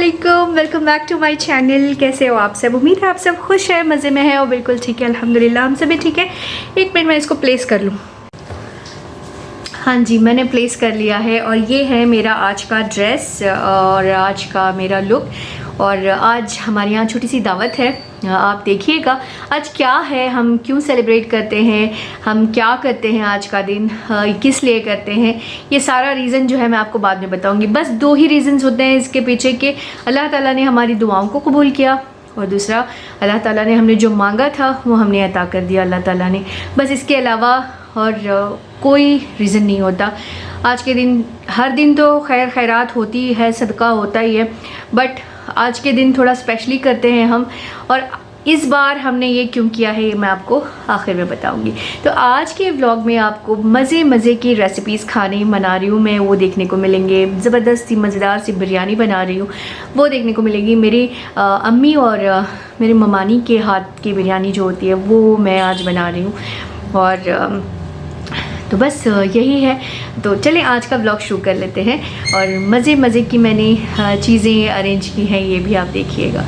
अस्सलामुअलैकुम, welcome back to my channel. कैसे हो आप सब? उम्मीद है आप सब खुश है, मज़े में है और बिल्कुल ठीक है, अल्हम्दुलिल्लाह हम सभी ठीक है। एक मिनट मैं इसको प्लेस कर लूँ। हाँ जी, मैंने प्लेस कर लिया है और ये है मेरा आज का ड्रेस और आज का मेरा लुक। और आज हमारे यहाँ छोटी सी दावत है, आप देखिएगा आज क्या है, हम क्यों सेलिब्रेट करते हैं, हम क्या करते हैं आज का दिन, किस लिए करते हैं, ये सारा रीज़न जो है मैं आपको बाद में बताऊंगी। बस दो ही रीज़न्स होते हैं इसके पीछे कि अल्लाह ताला ने हमारी दुआओं को कबूल किया और दूसरा अल्लाह ताला ने हमने जो मांगा था वो हमने अता कर दिया अल्लाह ताला ने। बस इसके अलावा और कोई रीज़न नहीं होता। आज के दिन, हर दिन तो खैर खैरात होती है, सदका होता ही है, बट आज के दिन थोड़ा स्पेशली करते हैं हम। और इस बार हमने ये क्यों किया है ये मैं आपको आखिर में बताऊंगी। तो आज के व्लॉग में आपको मज़े की रेसिपीज़ खाने बना रही हूँ मैं, वो देखने को मिलेंगे। ज़बरदस्त सी मज़ेदार सी बिरयानी बना रही हूँ, वो देखने को मिलेगी। मेरी अम्मी और मेरी ममानी के हाथ की बिरयानी जो होती है वो मैं आज बना रही हूँ। और तो बस यही है। तो चलें आज का व्लॉग शुरू कर लेते हैं और मज़े की मैंने चीज़ें अरेंज की हैं, ये भी आप देखिएगा।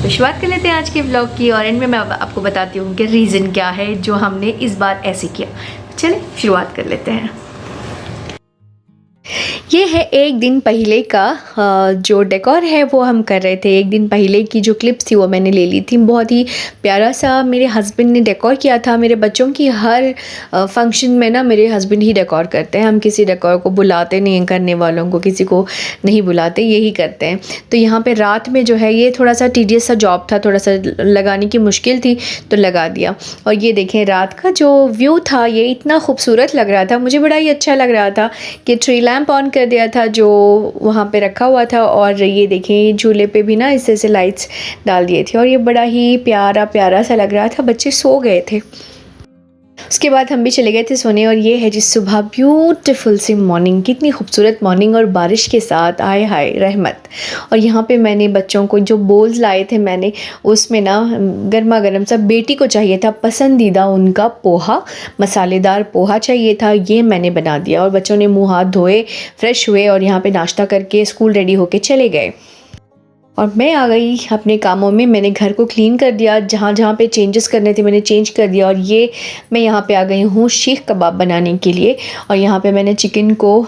तो शुरुआत कर लेते हैं आज के व्लॉग की और एंड में मैं आपको बताती हूँ कि रीज़न क्या है जो हमने इस बार ऐसे किया। चलें शुरुआत कर लेते हैं। ये है एक दिन पहले का जो डेकोर है वो हम कर रहे थे। एक दिन पहले की जो क्लिप्स थी वो मैंने ले ली थी। बहुत ही प्यारा सा मेरे हस्बैंड ने डेकोर किया था। मेरे बच्चों की हर फंक्शन में ना मेरे हस्बैंड ही डेकोर करते हैं। हम किसी डेकोर को बुलाते नहीं हैं, करने वालों को किसी को नहीं बुलाते, यही करते हैं। तो यहाँ पे रात में जो है ये थोड़ा सा टीडियस सा जॉब था, थोड़ा सा लगाने की मुश्किल थी तो लगा दिया। और ये देखें रात का जो व्यू था ये इतना खूबसूरत लग रहा था, मुझे बड़ा ही अच्छा लग रहा था कि ट्री लैम्प ऑन कर दिया था जो वहाँ पे रखा हुआ था। और ये देखें झूले पे भी ना इस तरह से लाइट्स डाल दिए थे और ये बड़ा ही प्यारा सा लग रहा था। बच्चे सो गए थे, उसके बाद हम भी चले गए थे सोने। और ये है जी सुबह, ब्यूटीफुल सी मॉर्निंग, कितनी खूबसूरत मॉर्निंग और बारिश के साथ, आए हाय रहमत। और यहाँ पे मैंने बच्चों को जो बोल्स लाए थे मैंने, उसमें ना गर्मा गर्म सा बेटी को चाहिए था पसंदीदा उनका पोहा, मसालेदार पोहा चाहिए था, ये मैंने बना दिया। और बच्चों ने मुँह हाथ धोए, फ्रेश हुए और यहाँ पे नाश्ता करके स्कूल रेडी होके चले गए। और मैं आ गई अपने कामों में। मैंने घर को क्लीन कर दिया, जहाँ पे चेंजेस करने थे मैंने चेंज कर दिया। और ये मैं यहाँ पे आ गई हूँ शीख कबाब बनाने के लिए। और यहाँ पे मैंने चिकन को,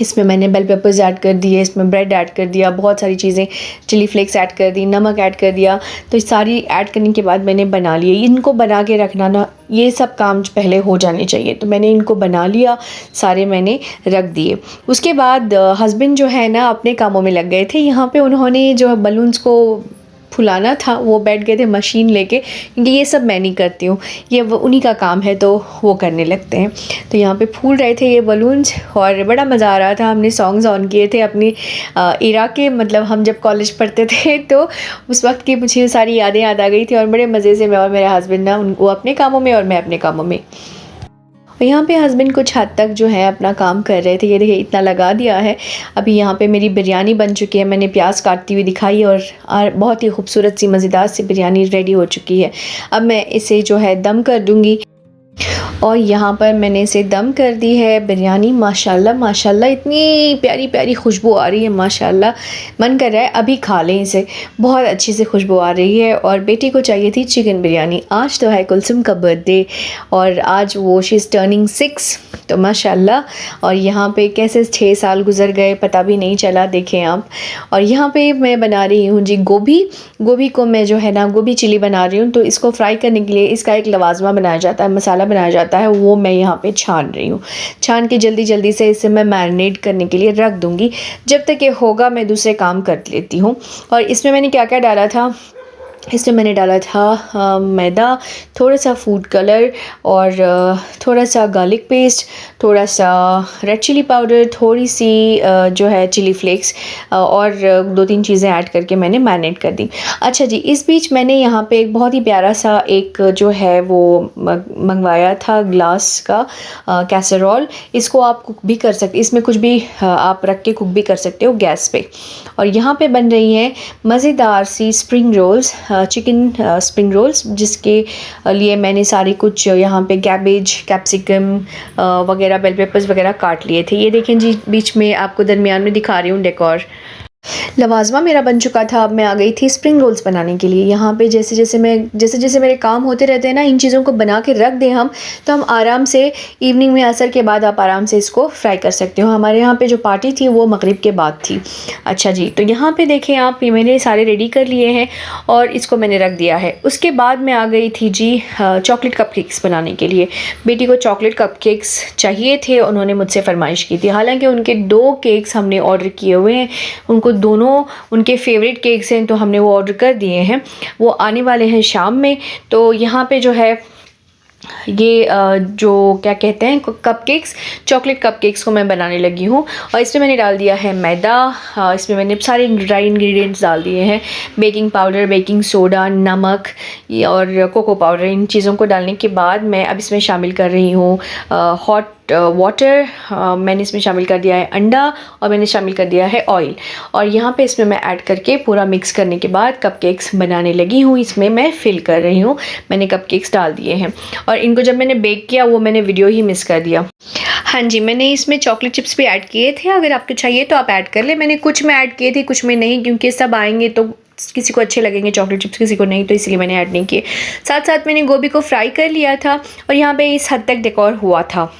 इसमें मैंने बेल पेपर्स ऐड कर दिए, इसमें ब्रेड ऐड कर दिया, बहुत सारी चीज़ें, चिली फ्लेक्स ऐड कर दी, नमक ऐड कर दिया। तो सारी ऐड करने के बाद मैंने बना लिए। इनको बना के रखना ना, ये सब काम पहले हो जाने चाहिए। तो मैंने इनको बना लिया, सारे मैंने रख दिए। उसके बाद हस्बैंड जो है ना अपने कामों में लग गए थे। यहाँ पे उन्होंने जो बलून्स को फुलाना था वो बैठ गए थे मशीन लेके, क्योंकि ये सब मैं नहीं करती हूँ, ये वो उन्हीं का काम है तो वो करने लगते हैं। तो यहाँ पे फूल रहे थे ये बलून्स और बड़ा मज़ा आ रहा था। हमने सॉन्ग्स ऑन किए थे अपनी इरा के, मतलब हम जब कॉलेज पढ़ते थे तो उस वक्त की मुझे सारी यादें याद आ गई थी। और बड़े मज़े से मैं और मेरे हस्बैंड ना, वो अपने कामों में और मैं अपने कामों में। और यहाँ पे हस्बैंड कुछ हद तक जो है अपना काम कर रहे थे। ये देखिए इतना लगा दिया है। अभी यहाँ पे मेरी बिरयानी बन चुकी है, मैंने प्याज काटती हुई दिखाई और बहुत ही खूबसूरत सी मज़ेदार सी बिरयानी रेडी हो चुकी है। अब मैं इसे जो है दम कर दूँगी। और यहाँ पर मैंने इसे दम कर दी है बिरयानी। माशाल्लाह इतनी प्यारी खुशबू आ रही है, माशाल्लाह मन कर रहा है अभी खा लें इसे, बहुत अच्छी से खुशबू आ रही है। और बेटी को चाहिए थी चिकन बिरयानी। आज तो है कुलसुम का बर्थडे और आज वो शी इज़ टर्निंग 6, तो माशाल्लाह। और यहाँ पे कैसे 6 साल गुजर गए पता भी नहीं चला, देखें आप। और यहाँ पे मैं बना रही हूँ जी गोभी को मैं जो है ना गोभी चिली बना रही हूँ। तो इसको फ्राई करने के लिए इसका एक लवाजमा बनाया जाता है, मसाला बनाया जाता है, वो मैं यहाँ पे छान रही हूँ। छान के जल्दी से इसे मैं मैरिनेट करने के लिए रख दूँगी। जब तक ये होगा मैं दूसरे काम कर लेती हूँ। और इसमें मैंने क्या क्या डाला था, इसमें मैंने डाला था मैदा, थोड़ा सा फूड कलर और थोड़ा सा गार्लिक पेस्ट, थोड़ा सा रेड चिली पाउडर, थोड़ी सी जो है चिली फ्लेक्स और 2-3 चीज़ें ऐड करके मैंने मैरिनेट कर दी। अच्छा जी, इस बीच मैंने यहाँ पे एक बहुत ही प्यारा सा एक जो है वो मंगवाया था ग्लास का कैसरोल। इसको आप कुक भी कर सकते, इसमें कुछ भी आप रख के कुक भी कर सकते हो गैस पे। और यहाँ पे बन रही हैं मज़ेदार सी spring rolls, chicken spring rolls, जिसके लिए मैंने सारी कुछ यहाँ पे कैबेज, कैप्सिकम वगैरह, बेल पेपर्स वगैरह काट लिए थे। ये देखें जी, बीच में आपको दरमियान में दिखा रही हूँ डेकोर। लवाज़मा मेरा बन चुका था। अब मैं आ गई थी स्प्रिंग रोल्स बनाने के लिए। यहाँ पे जैसे जैसे मेरे काम होते रहते हैं ना, इन चीज़ों को बना के रख दें हम, तो हम आराम से इवनिंग में असर के बाद आप आराम से इसको फ्राई कर सकते हो। हमारे यहाँ पे जो पार्टी थी वो मगरिब के बाद थी। अच्छा जी, तो यहाँ पे देखें आप, ये मैंने सारे रेडी कर लिए हैं और इसको मैंने रख दिया है। उसके बाद मैं आ गई थी जी चॉकलेट कपकेक्स बनाने के लिए। बेटी को चॉकलेट कपकेक्स चाहिए थे, उन्होंने मुझसे फरमाइश की थी। हालाँकि उनके 2 केक्स हमने ऑर्डर किए हुए हैं, उनको दोनों उनके फेवरेट केक्स हैं, तो हमने वो ऑर्डर कर दिए हैं। वो आने वाले हैं शाम में। तो यहाँ पे जो है ये जो क्या कहते हैं कपकेक्स, चॉकलेट कपकेक्स को मैं बनाने लगी हूँ। और इसमें मैंने डाल दिया है मैदा, इसमें मैंने सारे ड्राई इंग्रेडिएंट्स डाल दिए हैं, बेकिंग पाउडर, बेकिंग सोडा, नमक और कोको पाउडर। इन चीज़ों को डालने के बाद मैं अब इसमें शामिल कर रही हूँ हॉट वाटर, मैंने इसमें शामिल कर दिया है अंडा और मैंने शामिल कर दिया है ऑयल। और यहाँ पे इसमें मैं ऐड करके पूरा मिक्स करने के बाद कपकेक्स बनाने लगी हूँ। इसमें मैं फिल कर रही हूँ, मैंने कपकेक्स डाल दिए हैं और इनको जब मैंने बेक किया वो मैंने वीडियो ही मिस कर दिया। हाँ जी, मैंने इसमें चॉकलेट चिप्स भी ऐड किए थे, अगर आपको चाहिए तो आप ऐड कर ले। मैंने कुछ में ऐड किए थे, कुछ में नहीं, क्योंकि सब आएंगे तो किसी को अच्छे लगेंगे चॉकलेट चिप्स, किसी को नहीं, तो इसलिए मैंने ऐड नहीं किए। साथ साथ मैंने गोभी को फ्राई कर लिया था और यहाँ पे इस हद तक डेकोर हुआ था।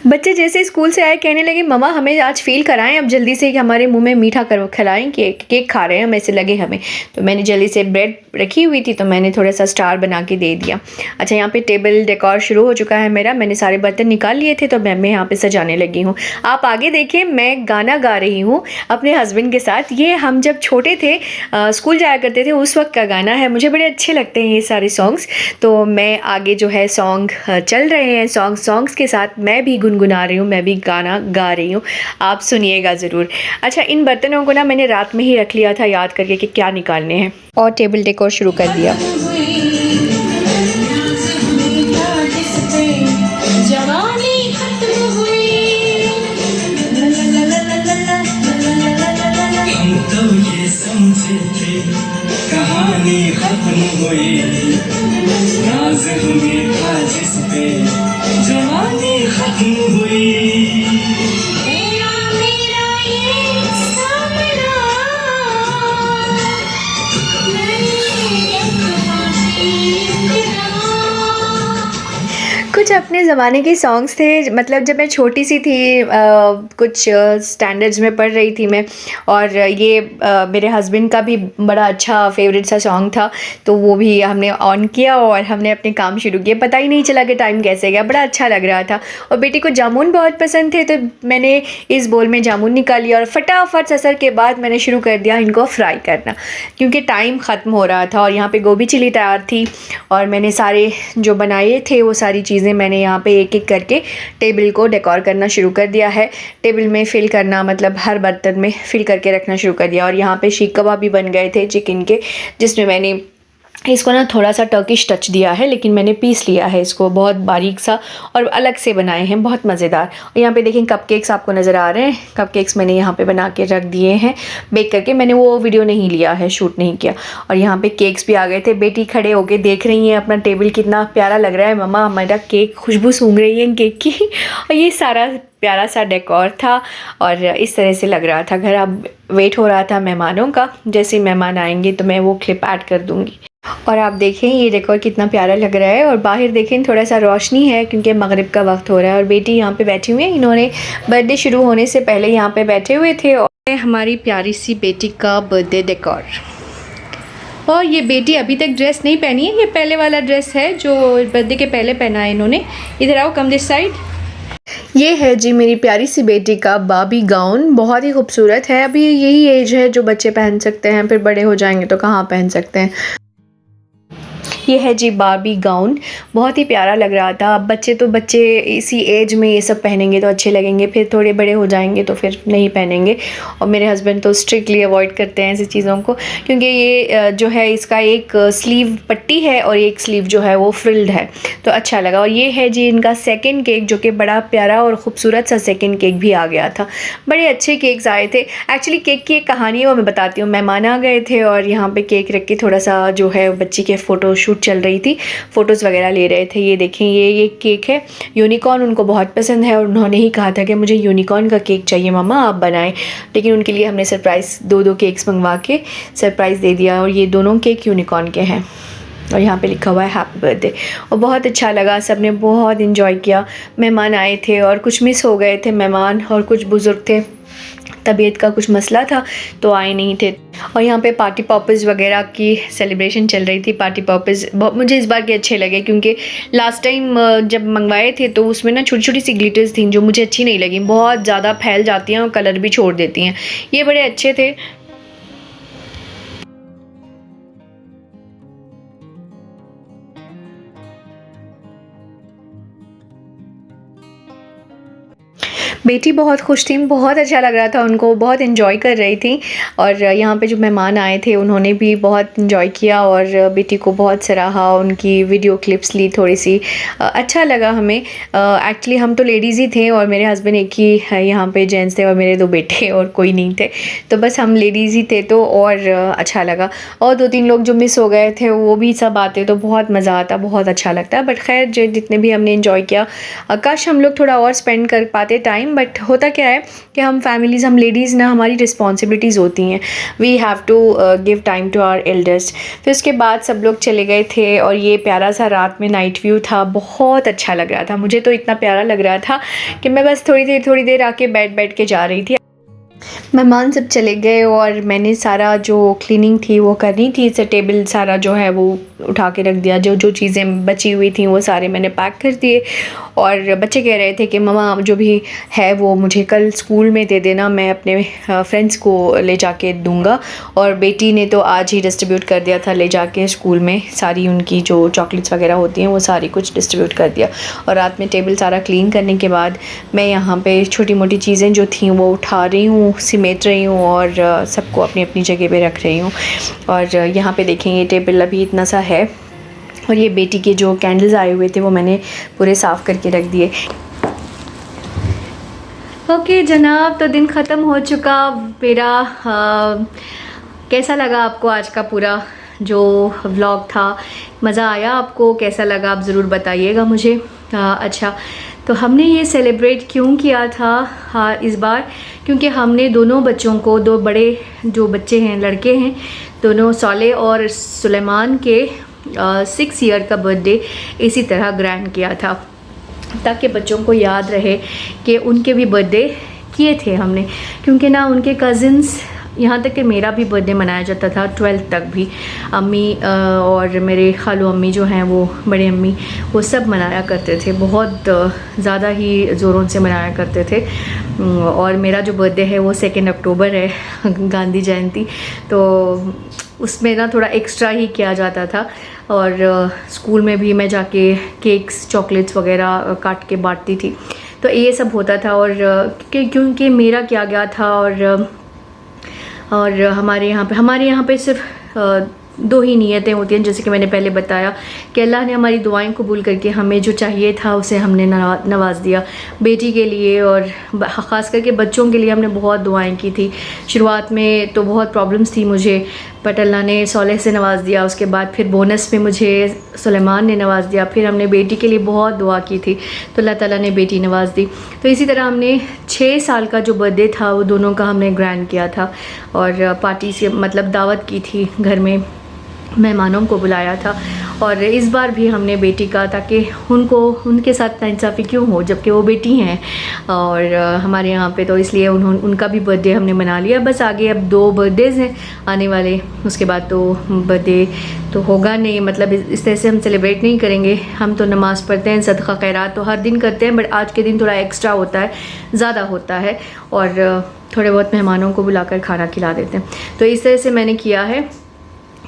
बच्चे जैसे स्कूल से आए कहने लगे मम्मा हमें आज फील कराएं अब जल्दी से कि हमारे मुंह में मीठा कर खिलाएं, केक खा रहे हैं हम, ऐसे लगे हमें। तो मैंने जल्दी से ब्रेड रखी हुई थी तो मैंने थोड़ा सा स्टार बना के दे दिया। अच्छा, यहाँ पे टेबल डेकोर शुरू हो चुका है मेरा। मैंने सारे बर्तन निकाल लिए थे तो मैं यहाँ पे सजाने लगी हूँ। आप आगे देखिए, मैं गाना गा रही हूँ अपने हस्बैंड के साथ। ये हम जब छोटे थे, स्कूल जाया करते थे, उस वक्त का गाना है। मुझे बड़े अच्छे लगते हैं ये सारे सॉन्ग्स। तो मैं आगे जो है सॉन्ग चल रहे हैं, सॉन्ग्स के साथ मैं भी गुनगुना रही हूँ, मैं भी गाना गा रही हूँ, आप सुनिएगा ज़रूर। अच्छा, इन बर्तनों को ना मैंने रात में ही रख लिया था याद करके कि क्या निकालने हैं, और टेबल डेकोर शुरू कर दिया। कहानी खत्म हुई, नाज़ हमें था जिस पे जवानी खत्म हुई। तेरा मेरा ये सपना कुछ अपने ज़माने के सॉन्ग्स थे, मतलब जब मैं छोटी सी थी, कुछ स्टैंडर्ड्स में पढ़ रही थी मैं, और ये मेरे हस्बैंड का भी बड़ा अच्छा फेवरेट सा सॉन्ग था, तो वो भी हमने ऑन किया और हमने अपने काम शुरू किए। पता ही नहीं चला कि टाइम कैसे गया, बड़ा अच्छा लग रहा था। और बेटी को जामुन बहुत पसंद थे तो मैंने इस बोल में जामुन निकाली और फटाफट असर के बाद मैंने शुरू कर दिया इनको फ्राई करना, क्योंकि टाइम ख़त्म हो रहा था। और यहाँ पे गोभी चिली तैयार थी और मैंने सारे जो बनाए थे वो सारी चीज़ें मैंने यहाँ पे एक एक करके टेबल को डेकोर करना शुरू कर दिया है। टेबल में फिल करना मतलब हर बर्तन में फिल करके रखना शुरू कर दिया। और यहाँ पे शीख कबाब भी बन गए थे चिकन के, जिसमें मैंने इसको ना थोड़ा सा टर्किश टच दिया है, लेकिन मैंने पीस लिया है इसको, बहुत बारीक सा और अलग से बनाए हैं, बहुत मज़ेदार। और यहाँ पे देखें कपकेक्स आपको नज़र आ रहे हैं, कपकेक्स मैंने यहाँ पे बना के रख दिए हैं बेक करके। मैंने वो वीडियो नहीं लिया है, शूट नहीं किया। और यहाँ पे केक्स भी आ गए थे। बेटी खड़े होके देख रही हैं अपना टेबल, कितना प्यारा लग रहा है मम्मा हमारा केक, खुशबू सूंघ रही है केक की। और ये सारा प्यारा सा डेकोर था और इस तरह से लग रहा था घर। अब वेट हो रहा था मेहमानों का, जैसे मेहमान आएंगे तो मैं वो क्लिप ऐड कर दूँगी। और आप देखें ये डेकोर कितना प्यारा लग रहा है। और बाहर देखें थोड़ा सा रोशनी है क्योंकि मगरिब का वक्त हो रहा है। और बेटी यहाँ पे बैठी हुई है, इन्होंने बर्थडे शुरू होने से पहले यहाँ पे बैठे हुए थे। और हमारी प्यारी सी बेटी का बर्थडे डेकोर। और ये बेटी अभी तक ड्रेस नहीं पहनी है, ये पहले वाला ड्रेस है जो बर्थडे के पहले पहना है इन्होंने। इधर आओ, कम दिस साइड। ये है जी मेरी प्यारी सी बेटी का बाबी गाउन, बहुत ही खूबसूरत है। अभी यही एज है जो बच्चे पहन सकते हैं, फिर बड़े हो जाएंगे तो कहाँ पहन सकते हैं। ये है जी बार्बी गाउन, बहुत ही प्यारा लग रहा था। अब बच्चे इसी एज में ये सब पहनेंगे तो अच्छे लगेंगे, फिर थोड़े बड़े हो जाएंगे तो फिर नहीं पहनेंगे। और मेरे हस्बैंड तो स्ट्रिक्टली अवॉइड करते हैं ऐसी चीज़ों को, क्योंकि ये जो है इसका एक स्लीव पट्टी है और एक स्लीव जो है वो फ्रिल्ड है, तो अच्छा लगा। और ये है जी इनका सेकंड केक, जो कि बड़ा प्यारा और ख़ूबसूरत सा सेकंड केक भी आ गया था। बड़े अच्छे केक्स आए थे। एक्चुअली केक की एक कहानी है वो मैं बताती हूँ। मेहमान आ गए थे और यहाँ पे केक रख के थोड़ा सा जो है बच्ची के फ़ोटो शूट शूट चल रही थी, फ़ोटोज़ वगैरह ले रहे थे। ये देखें, ये केक है यूनिकॉर्न, उनको बहुत पसंद है और उन्होंने ही कहा था कि मुझे यूनिकॉर्न का केक चाहिए मम्मा, आप बनाएं। लेकिन उनके लिए हमने सरप्राइज़ 2 केक्स मंगवा के सरप्राइज़ दे दिया, और ये दोनों केक यूनिकॉर्न के हैं और यहाँ पे लिखा हुआ है हैप्पी बर्थडे। और बहुत अच्छा लगा, सब ने बहुत इन्जॉय किया। मेहमान आए थे और कुछ मिस हो गए थे मेहमान, और कुछ बुज़ुर्ग थे, तबीयत का कुछ मसला था तो आए नहीं थे। और यहाँ पे पार्टी पॉपर्स वगैरह की सेलिब्रेशन चल रही थी। पार्टी पॉपर्स मुझे इस बार के अच्छे लगे, क्योंकि लास्ट टाइम जब मंगवाए थे तो उसमें ना छोटी छोटी सी ग्लिटर्स थी जो मुझे अच्छी नहीं लगी, बहुत ज़्यादा फैल जाती हैं और कलर भी छोड़ देती हैं। ये बड़े अच्छे थे। बेटी बहुत खुश थी, बहुत अच्छा लग रहा था उनको, बहुत इन्जॉय कर रही थी। और यहाँ पे जो मेहमान आए थे उन्होंने भी बहुत इन्जॉय किया और बेटी को बहुत सराहा, उनकी वीडियो क्लिप्स ली थोड़ी सी। अच्छा लगा हमें। एक्चुअली हम तो लेडीज़ ही थे और मेरे हस्बैंड एक ही यहाँ पे जेंट्स थे और मेरे 2 बेटे और कोई नहीं थे, तो बस हम लेडीज़ ही थे, तो और अच्छा लगा। और 2-3 लोग जो मिस हो गए थे वो भी सब आते तो बहुत मज़ा आता, बहुत अच्छा लगता। बट खैर जो जितने भी हमने इन्जॉय किया, काश हम लोग थोड़ा और स्पेंड कर पाते टाइम। बट होता क्या है कि हम फैमिलीज़, हम लेडीज़ ना, हमारी रिस्पॉन्सिबिलिटीज़ होती हैं, we have to give time to our elders. फिर उसके बाद सब लोग चले गए थे और ये प्यारा सा रात में नाइट व्यू था, बहुत अच्छा लग रहा था। मुझे तो इतना प्यारा लग रहा था कि मैं बस थोड़ी देर आके बैठ के जा रही थी। मेहमान सब चले गए और मैंने सारा जो क्लीनिंग थी वो करनी थी, इसे टेबल सारा जो है वो उठा के रख दिया, जो चीज़ें बची हुई थी वो सारे मैंने पैक कर दिए। और बच्चे कह रहे थे कि मम्मा जो भी है वो मुझे कल स्कूल में दे देना, मैं अपने फ्रेंड्स को ले जाके दूंगा। और बेटी ने तो आज ही डिस्ट्रीब्यूट कर दिया था ले जाके स्कूल में, सारी उनकी जो चॉकलेट्स वगैरह होती हैं वो सारी कुछ डिस्ट्रीब्यूट कर दिया। और रात में टेबल सारा क्लीन करने के बाद मैं यहाँ पे छोटी मोटी चीज़ें जो थी वो उठा रही हूँ, समेट रही हूँ और सबको अपनी अपनी जगह पे रख रही हूँ। और यहाँ पे देखें ये टेबल अभी इतना सा है, और ये बेटी के जो कैंडल्स आए हुए थे वो मैंने पूरे साफ़ करके रख दिए। ओके जनाब, तो दिन ख़त्म हो चुका मेरा। कैसा लगा आपको आज का पूरा जो व्लॉग था? मज़ा आया आपको? कैसा लगा आप ज़रूर बताइएगा मुझे। अच्छा, तो हमने ये सेलिब्रेट क्यों किया था इस बार? क्योंकि हमने दोनों बच्चों को, 2 बड़े जो बच्चे हैं लड़के हैं दोनों, सौले और सुलेमान के 6 ईयर का बर्थडे इसी तरह ग्रैंड किया था, ताकि बच्चों को याद रहे कि उनके भी बर्थडे किए थे हमने। क्योंकि ना उनके कज़िन्स, यहाँ तक कि मेरा भी बर्थडे मनाया जाता था 12th तक भी, अम्मी और मेरे खालू अम्मी जो हैं वो बड़े अम्मी, वो सब मनाया करते थे, बहुत ज़्यादा ही ज़ोरों से मनाया करते थे। और मेरा जो बर्थडे है वो 2 अक्टूबर है, गांधी जयंती, तो उसमें ना थोड़ा एक्स्ट्रा ही किया जाता था। और स्कूल में भी मैं जाके केक्स, चॉकलेट्स वगैरह काट के बांटती थी, तो ये सब होता था। और क्योंकि मेरा किया गया था, और हमारे यहाँ पे सिर्फ 2 ही नियतें होती हैं, जैसे कि मैंने पहले बताया कि अल्लाह ने हमारी दुआएं कबूल करके हमें जो चाहिए था उसे हमने नवाज दिया। बेटी के लिए और ख़ास करके बच्चों के लिए हमने बहुत दुआएं की थी। शुरुआत में तो बहुत प्रॉब्लम्स थी मुझे, बट अल्लाह ने सौले से नवाज़ दिया। उसके बाद फिर बोनस में मुझे सुलेमान ने नवाज़ दिया। फिर हमने बेटी के लिए बहुत दुआ की थी, तो अल्लाह ताला ने बेटी नवाज़ दी। तो इसी तरह हमने 6 साल का जो बर्थडे था वो दोनों का हमने ग्रैंड किया था, और पार्टी से मतलब दावत की थी, घर में मेहमानों को बुलाया था। और इस बार भी हमने बेटी का, ताकि उनके साथ नाइंसाफ़ी क्यों हो जबकि वो बेटी हैं और हमारे यहाँ पे, तो इसलिए उनका भी बर्थडे हमने मना लिया। बस आगे अब 2 बर्थडेज़ हैं आने वाले, उसके बाद तो बर्थडे तो होगा नहीं, मतलब इस तरह से हम सेलिब्रेट नहीं करेंगे। हम तो नमाज़ पढ़ते हैं, सदका खैरात तो हर दिन करते हैं, बट आज के दिन थोड़ा एक्स्ट्रा होता है, ज़्यादा होता है, और थोड़े बहुत मेहमानों को बुलाकर खाना खिला देते हैं। तो इस तरह से मैंने किया है।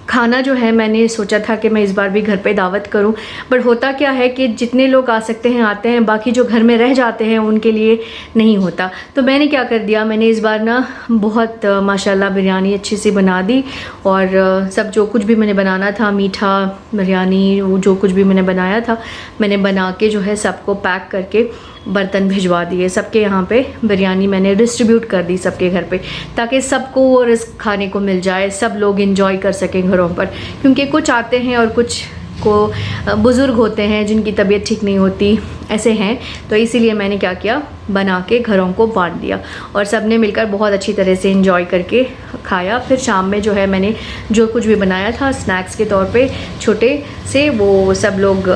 खाना जो है मैंने सोचा था कि मैं इस बार भी घर पे दावत करूं, बट होता क्या है कि जितने लोग आ सकते हैं आते हैं, बाकी जो घर में रह जाते हैं उनके लिए नहीं होता। तो मैंने क्या कर दिया, मैंने इस बार ना बहुत माशाल्लाह बिरयानी अच्छी सी बना दी, और सब जो कुछ भी मैंने बनाना था, मीठा, बिरयानी, वो जो कुछ भी मैंने बनाया था, मैंने बना के जो है सबको पैक करके बर्तन भिजवा दिए। सबके यहाँ पे बिरयानी मैंने डिस्ट्रीब्यूट कर दी सबके घर पे, ताकि सबको वो रिस्क खाने को मिल जाए, सब लोग एंजॉय कर सकें घरों पर। क्योंकि कुछ आते हैं और कुछ बुज़ुर्ग होते हैं जिनकी तबीयत ठीक नहीं होती, ऐसे हैं, तो इसीलिए मैंने क्या किया, बना के घरों को बांट दिया और सब ने मिलकर बहुत अच्छी तरह से एंजॉय करके खाया। फिर शाम में जो है मैंने जो कुछ भी बनाया था स्नैक्स के तौर पे छोटे से, वो सब लोग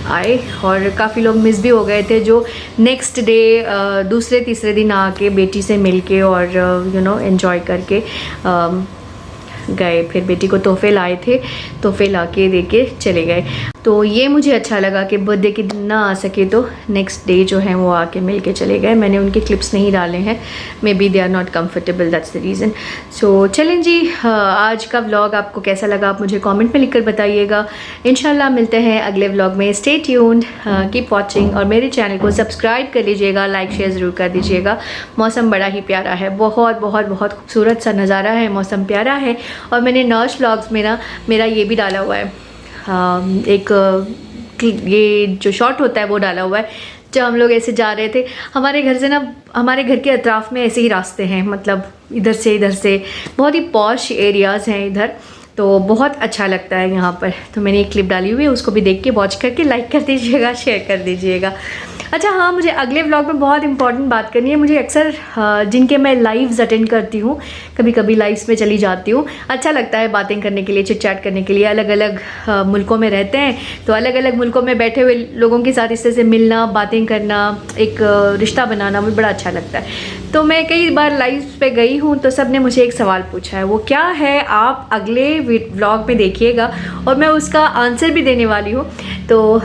आए और काफ़ी लोग मिस भी हो गए थे जो नेक्स्ट डे दूसरे तीसरे दिन आके बेटी से मिल के और एंजॉय करके गए। फिर बेटी को तोहफे लाए थे, तोहफे ला के दे के चले गए। तो ये मुझे अच्छा लगा कि बर्थडे के दिन ना आ सके तो नेक्स्ट डे जो है वो आके मिल के चले गए। मैंने उनके क्लिप्स नहीं डाले हैं, maybe they are not comfortable, that's the reason. So चलें जी, आज का व्लॉग आपको कैसा लगा आप मुझे कमेंट में लिखकर बताइएगा। इंशाल्लाह मिलते हैं अगले व्लॉग में। स्टे ट्यून्ड, कीप वॉचिंग और मेरे चैनल को सब्सक्राइब कर लीजिएगा, लाइक शेयर ज़रूर कर दीजिएगा। मौसम बड़ा ही प्यारा है, बहुत बहुत बहुत खूबसूरत सा नज़ारा है, मौसम प्यारा है। और मैंने नर्स व्लॉग्स में ना मेरा ये भी डाला हुआ है, एक ये जो शॉट होता है वो डाला हुआ है। जब हम लोग ऐसे जा रहे थे, हमारे घर से ना, हमारे घर के अतराफ़ में ऐसे ही रास्ते हैं, मतलब इधर से बहुत ही पॉश एरियाज़ हैं इधर, तो बहुत अच्छा लगता है यहाँ पर। तो मैंने एक क्लिप डाली हुई है, उसको भी देख के वॉच करके लाइक कर दीजिएगा, शेयर कर दीजिएगा। अच्छा हाँ, मुझे अगले व्लॉग में बहुत इंपॉर्टेंट बात करनी है। मुझे अक्सर जिनके मैं लाइव्स अटेंड करती हूँ, कभी कभी लाइव्स में चली जाती हूँ, अच्छा लगता है बातें करने के लिए, चिट चैट करने के लिए। अलग अलग मुल्कों में रहते हैं, तो अलग अलग मुल्कों में बैठे हुए लोगों के साथ इस तरह से मिलना, बातें करना, एक रिश्ता बनाना मुझे बड़ा अच्छा लगता है। तो मैं कई बार लाइव्स पे गई हूँ, तो सब ने मुझे एक सवाल पूछा है, वो क्या है आप अगले व्लॉग में देखिएगा और मैं उसका आंसर भी देने वाली हूँ। तो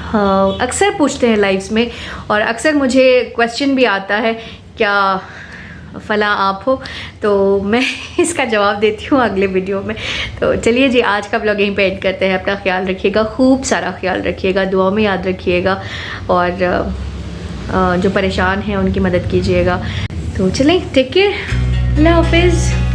अक्सर पूछते हैं लाइव्स में और अक्सर मुझे क्वेश्चन भी आता है, क्या फ़ला आप हो, तो मैं इसका जवाब देती हूँ अगले वीडियो में। तो चलिए जी, आज का व्लॉग यहीं पे एंड करते हैं। अपना ख्याल रखिएगा, खूब सारा ख्याल रखिएगा, दुआ में याद रखिएगा और जो परेशान हैं उनकी मदद कीजिएगा। तो चलें, टेक केयर, अल्लाह हाफिज़।